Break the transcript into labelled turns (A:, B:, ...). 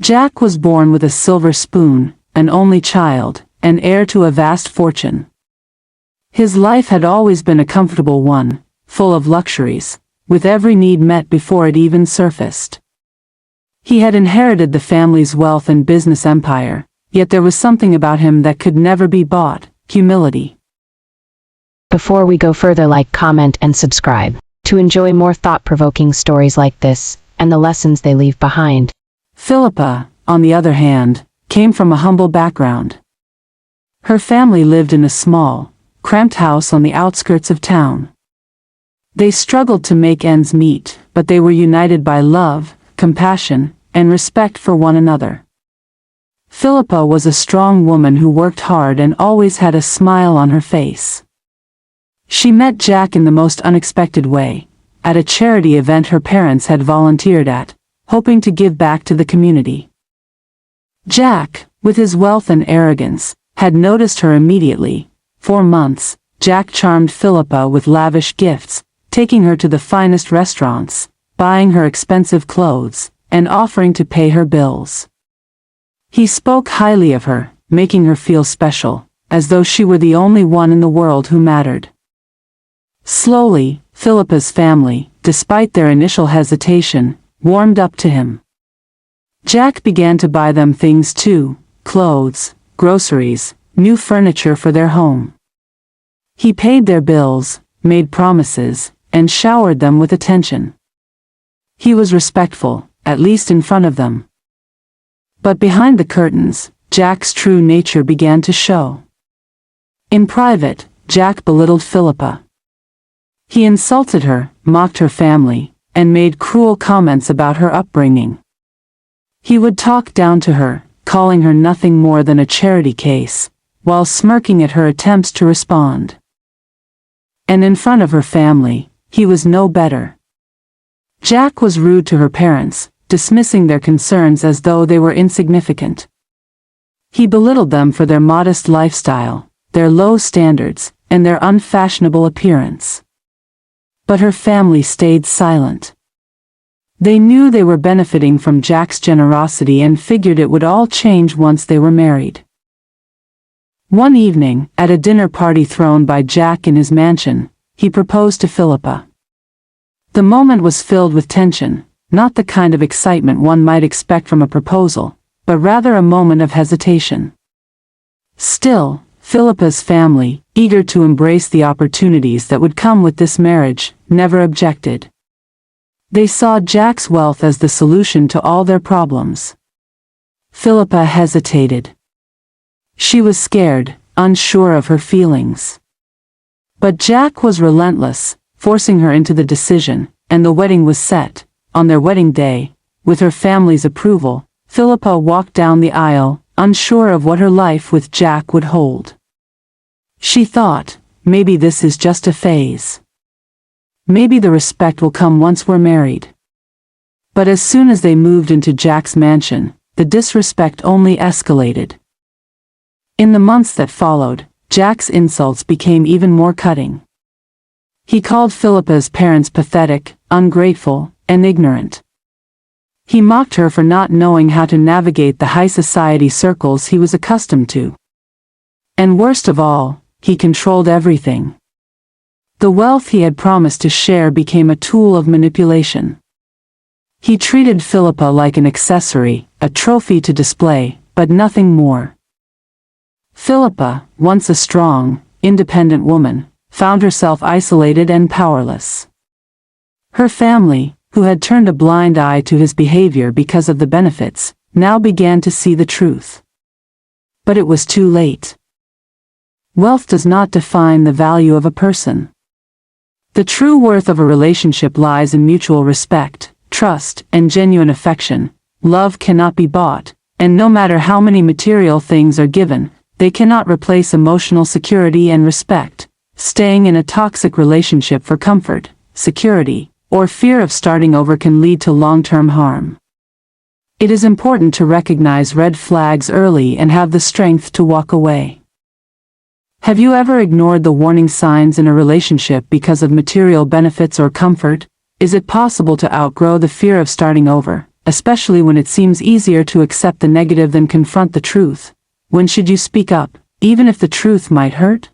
A: Jack was born with a silver spoon, an only child, and heir to a vast fortune. His life had always been a comfortable one, full of luxuries, with every need met before it even surfaced. He had inherited the family's wealth and business empire, yet there was something about him that could never be bought: humility.
B: Before we go further, like, comment, and subscribe to enjoy more thought-provoking stories like this and the lessons they leave behind.
A: Philipa, on the other hand, came from a humble background. Her family lived in a small, cramped house on the outskirts of town. They struggled to make ends meet, but they were united by love, compassion, and respect for one another. Philipa was a strong woman who worked hard and always had a smile on her face. She met Jack in the most unexpected way, at a charity event her parents had volunteered at, hoping to give back to the community. Jack, with his wealth and arrogance, had noticed her immediately. For months, Jack charmed Philipa with lavish gifts, taking her to the finest restaurants, buying her expensive clothes, and offering to pay her bills. He spoke highly of her, making her feel special, as though she were the only one in the world who mattered. Slowly, Philipa's family, despite their initial hesitation, warmed up to him. Jack began to buy them things too: clothes, groceries, new furniture for their home. He paid their bills, made promises, and showered them with attention. He was respectful, at least in front of them. But behind the curtains, Jack's true nature began to show. In private, Jack belittled Philipa. He insulted her, mocked her family, and made cruel comments about her upbringing. He would talk down to her, calling her nothing more than a charity case, while smirking at her attempts to respond. And in front of her family, he was no better. Jack was rude to her parents, dismissing their concerns as though they were insignificant. He belittled them for their modest lifestyle, their low standards, and their unfashionable appearance. But her family stayed silent. They knew they were benefiting from Jack's generosity and figured it would all change once they were married. One evening, at a dinner party thrown by Jack in his mansion, he proposed to Philipa. The moment was filled with tension, not the kind of excitement one might expect from a proposal, but rather a moment of hesitation. Still, Philipa's family, eager to embrace the opportunities that would come with this marriage, never objected. They saw Jack's wealth as the solution to all their problems. Philipa hesitated. She was scared, unsure of her feelings. But Jack was relentless, forcing her into the decision, and the wedding was set. On their wedding day, with her family's approval, Philipa walked down the aisle, unsure of what her life with Jack would hold. She thought, maybe this is just a phase. Maybe the respect will come once we're married. But as soon as they moved into Jack's mansion, the disrespect only escalated. In the months that followed, Jack's insults became even more cutting. He called Philipa's parents pathetic, ungrateful, and ignorant. He mocked her for not knowing how to navigate the high society circles he was accustomed to. And worst of all, he controlled everything. The wealth he had promised to share became a tool of manipulation. He treated Philipa like an accessory, a trophy to display, but nothing more. Philipa, once a strong, independent woman, found herself isolated and powerless. Her family, who had turned a blind eye to his behavior because of the benefits, now began to see the truth. But it was too late. Wealth does not define the value of a person. The true worth of a relationship lies in mutual respect, trust, and genuine affection. Love cannot be bought, and no matter how many material things are given, they cannot replace emotional security and respect. Staying in a toxic relationship for comfort, security, or fear of starting over can lead to long-term harm. It is important to recognize red flags early and have the strength to walk away. Have you ever ignored the warning signs in a relationship because of material benefits or comfort? Is it possible to outgrow the fear of starting over, especially when it seems easier to accept the negative than confront the truth. When should you speak up, even if the truth might hurt?